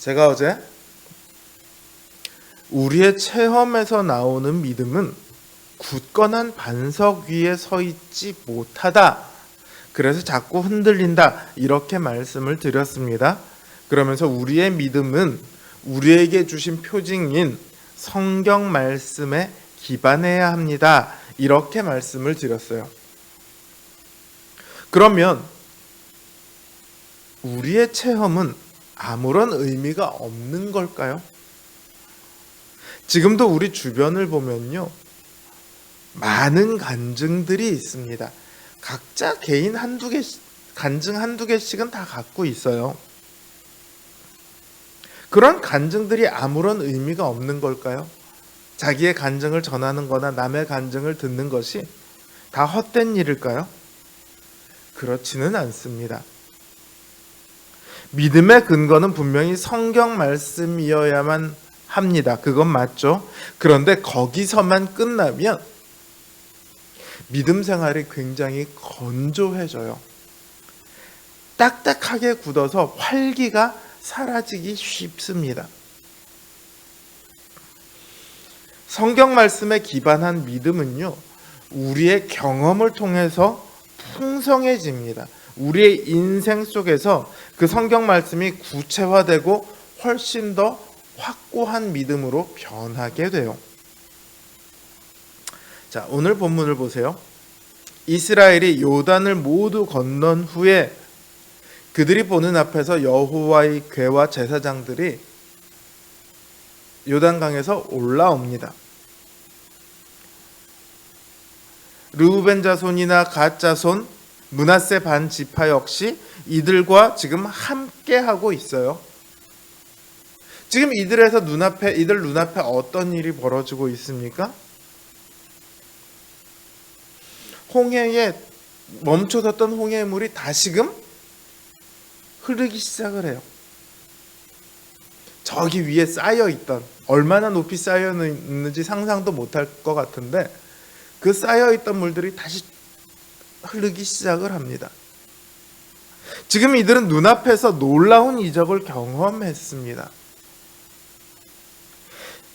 제가 어제 우리의 체험에서 나오는 믿음은 굳건한 반석 위에 서 있지 못하다. 그래서 자꾸 흔들린다. 이렇게 말씀을 드렸습니다. 그러면서 우리의 믿음은 우리에게 주신 표징인 성경 말씀에 기반해야 합니다. 이렇게 말씀을 드렸어요. 그러면 우리의 체험은 아무런 의미가 없는 걸까요? 지금도 우리 주변을 보면요, 많은 간증들이 있습니다. 각자 개인 간증 한두 개씩은 다 갖고 있어요. 그런 간증들이 아무런 의미가 없는 걸까요? 자기의 간증을 전하는 거나 남의 간증을 듣는 것이 다 헛된 일일까요? 그렇지는 않습니다. 믿음의 근거는 분명히 성경 말씀이어야만 합니다. 그건 맞죠? 그런데 거기서만 끝나면 믿음 생활이 굉장히 건조해져요. 딱딱하게 굳어서 활기가 사라지기 쉽습니다. 성경 말씀에 기반한 믿음은요, 우리의 경험을 통해서 풍성해집니다. 우리의 인생 속에서 그 성경 말씀이 구체화되고 훨씬 더 확고한 믿음으로 변하게 돼요. 자, 오늘 본문을 보세요. 이스라엘이 요단을 모두 건넌 후에 그들이 보는 앞에서 여호와의 궤와 제사장들이 요단강에서 올라옵니다. 르우벤 자손이나 갓 자손, 므낫세 반 지파 역시 이들과 지금 함께 하고 있어요. 지금 이들 눈앞에 어떤 일이 벌어지고 있습니까? 홍해에 멈춰섰던 홍해의 물이 다시금 흐르기 시작을 해요. 저기 위에 쌓여있던, 얼마나 높이 쌓여있는지 상상도 못할 것 같은데 그 쌓여있던 물들이 다시 흐르기 시작을 합니다. 지금 이들은 눈앞에서 놀라운 이적을 경험했습니다.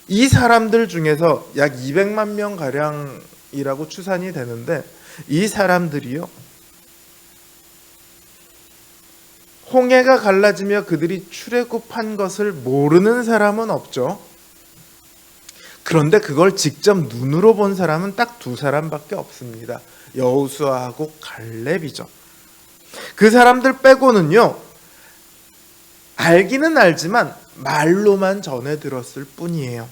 이 사람들 중에서 약 200만 명 가량이라고 추산이 되는데, 이 사람들이요, 홍해가 갈라지며 그들이 출애굽한 것을 모르는 사람은 없죠. 그런데 그걸 직접 눈으로 본 사람은 딱 두 사람밖에 없습니다. 여호수아하고 갈렙이죠. 그 사람들 빼고는요, 알기는 알지만 말로만 전해 들었을 뿐이에요.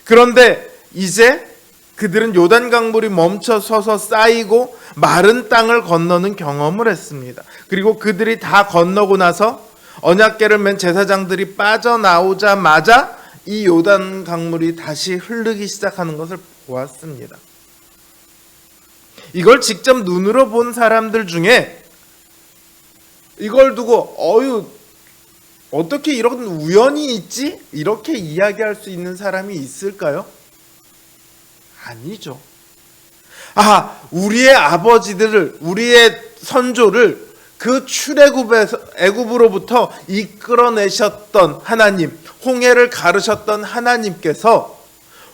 그런데 이제 그들은 요단 강물이 멈춰 서서 쌓이고 마른 땅을 건너는 경험을 했습니다. 그리고 그들이 다 건너고 나서 언약궤를 맨 제사장들이 빠져나오자마자 이 요단 강물이 다시 흐르기 시작하는 것을 보았습니다. 이걸 직접 눈으로 본 사람들 중에 이걸 두고 어떻게 이런 우연이 있지? 이렇게 이야기할 수 있는 사람이 있을까요? 아니죠. 우리의 아버지들을, 우리의 선조를 그 출애굽에서 애굽으로부터 이끌어내셨던 하나님, 홍해를 가르셨던 하나님께서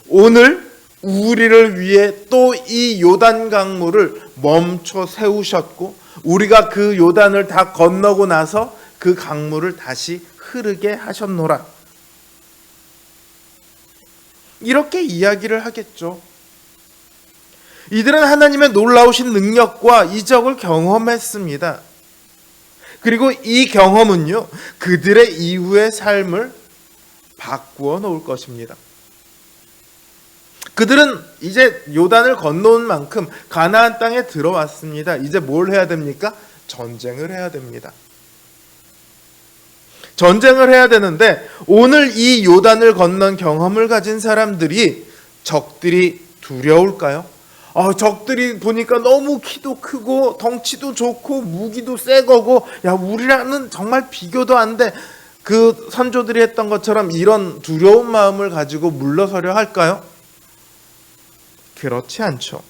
오늘 우리를 위해 또 이 요단 강물을 멈춰 세우셨고, 우리가 그 요단을 다 건너고 나서 그 강물을 다시 흐르게 하셨노라. 이렇게 이야기를 하겠죠. 이들은 하나님의 놀라우신 능력과 이적을 경험했습니다. 그리고 이 경험은요, 그들의 이후의 삶을 바꾸어 놓을 것입니다. 그들은 이제 요단을 건너온 만큼 가나안 땅에 들어왔습니다. 이제 뭘 해야 됩니까? 전쟁을 해야 됩니다. 전쟁을 해야 되는데, 오늘 이 요단을 건넌 경험을 가진 사람들이 적들이 두려울까요? 적들이 보니까 너무 키도 크고 덩치도 좋고 무기도 새 거고, 우리랑은 정말 비교도 안 돼. 그 선조들이 했던 것처럼 이런 두려운 마음을 가지고 물러서려 할까요? 그렇지 않죠.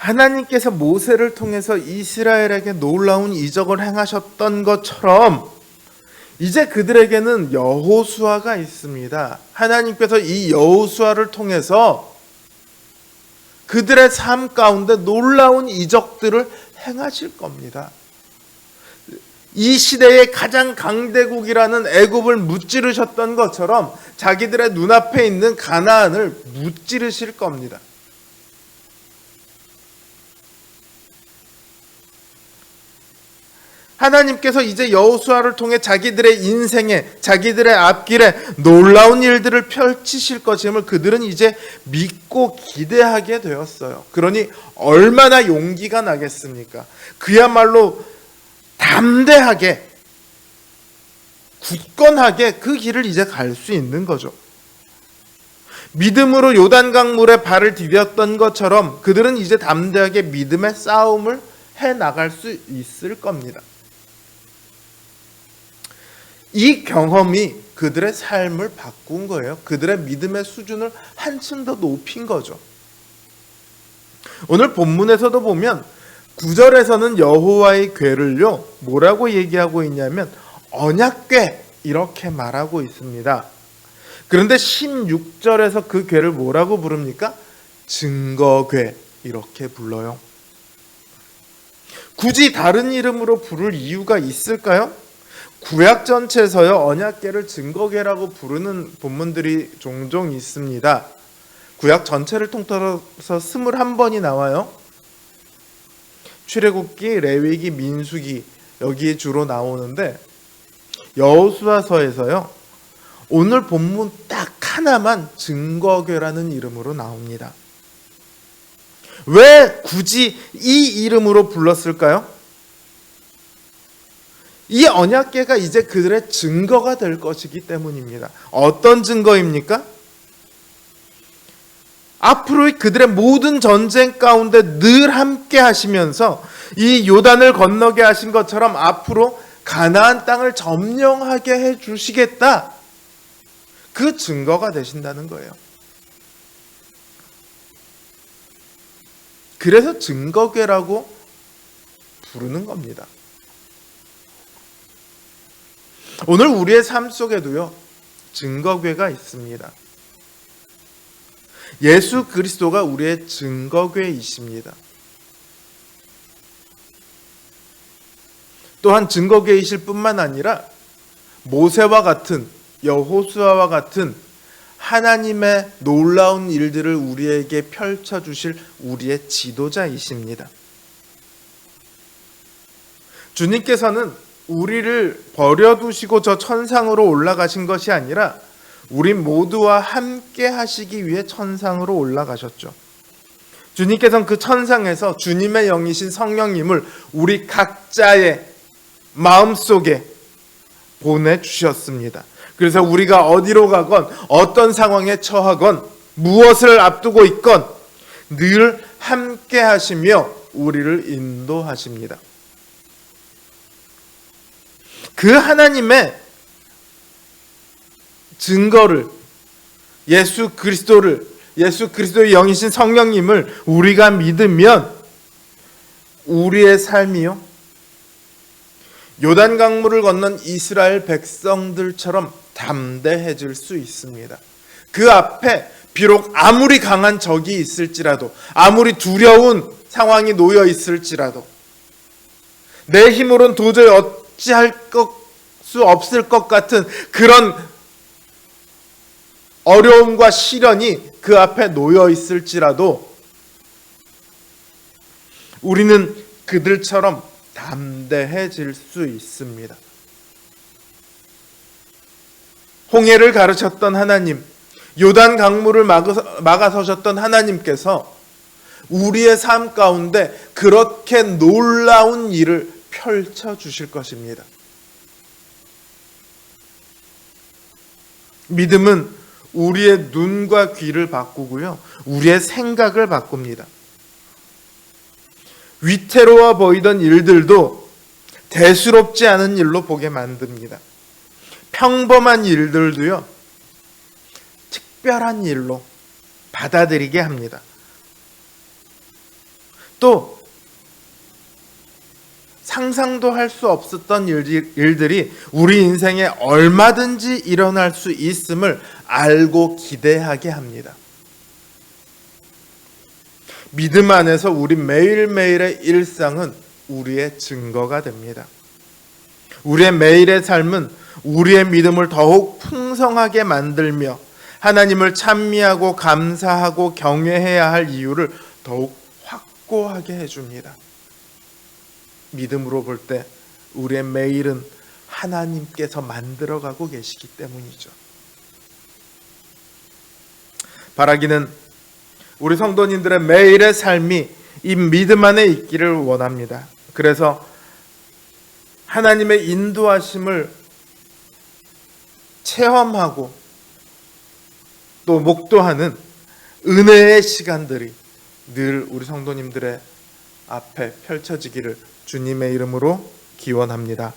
하나님께서 모세를 통해서 이스라엘에게 놀라운 이적을 행하셨던 것처럼 이제 그들에게는 여호수아가 있습니다. 하나님께서 이 여호수아를 통해서 그들의 삶 가운데 놀라운 이적들을 행하실 겁니다. 이 시대의 가장 강대국이라는 애굽을 무찌르셨던 것처럼 자기들의 눈앞에 있는 가나안을 무찌르실 겁니다. 하나님께서 이제 여호수아를 통해 자기들의 인생에, 자기들의 앞길에 놀라운 일들을 펼치실 것임을 그들은 이제 믿고 기대하게 되었어요. 그러니 얼마나 용기가 나겠습니까? 그야말로 담대하게, 굳건하게 그 길을 이제 갈 수 있는 거죠. 믿음으로 요단강물에 발을 디뎠던 것처럼 그들은 이제 담대하게 믿음의 싸움을 해나갈 수 있을 겁니다. 이 경험이 그들의 삶을 바꾼 거예요. 그들의 믿음의 수준을 한층 더 높인 거죠. 오늘 본문에서도 보면 9절에서는 여호와의 궤를요 뭐라고 얘기하고 있냐면 언약궤 이렇게 말하고 있습니다. 그런데 16절에서 그 궤를 뭐라고 부릅니까? 증거궤 이렇게 불러요. 굳이 다른 이름으로 부를 이유가 있을까요? 구약 전체에서요 언약궤를 증거궤라고 부르는 본문들이 종종 있습니다. 구약 전체를 통틀어서 21번이 나와요. 출애굽기, 레위기, 민수기 여기에 주로 나오는데 여호수아서에서요 오늘 본문 딱 하나만 증거궤라는 이름으로 나옵니다. 왜 굳이 이 이름으로 불렀을까요? 이 언약궤가 이제 그들의 증거가 될 것이기 때문입니다. 어떤 증거입니까? 앞으로의 그들의 모든 전쟁 가운데 늘 함께 하시면서 이 요단을 건너게 하신 것처럼 앞으로 가나안 땅을 점령하게 해 주시겠다. 그 증거가 되신다는 거예요. 그래서 증거궤라고 부르는 겁니다. 오늘 우리의 삶 속에도요 증거궤가 있습니다. 예수 그리스도가 우리의 증거궤이십니다. 또한 증거궤이실 뿐만 아니라 모세와 같은 여호수아와 같은 하나님의 놀라운 일들을 우리에게 펼쳐주실 우리의 지도자이십니다. 주님께서는 우리를 버려두시고 저 천상으로 올라가신 것이 아니라 우리 모두와 함께 하시기 위해 천상으로 올라가셨죠. 주님께서는 그 천상에서 주님의 영이신 성령님을 우리 각자의 마음속에 보내주셨습니다. 그래서 우리가 어디로 가건 어떤 상황에 처하건 무엇을 앞두고 있건 늘 함께 하시며 우리를 인도하십니다. 그 하나님의 증거를 예수 그리스도의 영이신 성령님을 우리가 믿으면 우리의 삶이요 요단 강물을 건넌 이스라엘 백성들처럼 담대해질 수 있습니다. 그 앞에 비록 아무리 강한 적이 있을지라도 아무리 두려운 상황이 놓여 있을지라도 내 힘으로는 도저히 어찌할 수 없을 것 같은 그런 어려움과 시련이 그 앞에 놓여 있을지라도 우리는 그들처럼 담대해질 수 있습니다. 홍해를 가르쳤던 하나님, 요단 강물을 막아서셨던 하나님께서 우리의 삶 가운데 그렇게 놀라운 일을 펼쳐 주실 것입니다. 믿음은 우리의 눈과 귀를 바꾸고요, 우리의 생각을 바꿉니다. 위태로워 보이던 일들도 대수롭지 않은 일로 보게 만듭니다. 평범한 일들도요, 특별한 일로 받아들이게 합니다. 또 상상도 할 수 없었던 일들이 우리 인생에 얼마든지 일어날 수 있음을 알고 기대하게 합니다. 믿음 안에서 우리 매일매일의 일상은 우리의 증거가 됩니다. 우리의 매일의 삶은 우리의 믿음을 더욱 풍성하게 만들며 하나님을 찬미하고 감사하고 경외해야 할 이유를 더욱 확고하게 해줍니다. 믿음으로 볼 때 우리의 매일은 하나님께서 만들어가고 계시기 때문이죠. 바라기는 우리 성도님들의 매일의 삶이 이 믿음 안에 있기를 원합니다. 그래서 하나님의 인도하심을 체험하고 또 목도하는 은혜의 시간들이 늘 우리 성도님들의 앞에 펼쳐지기를 주님의 이름으로 기원합니다.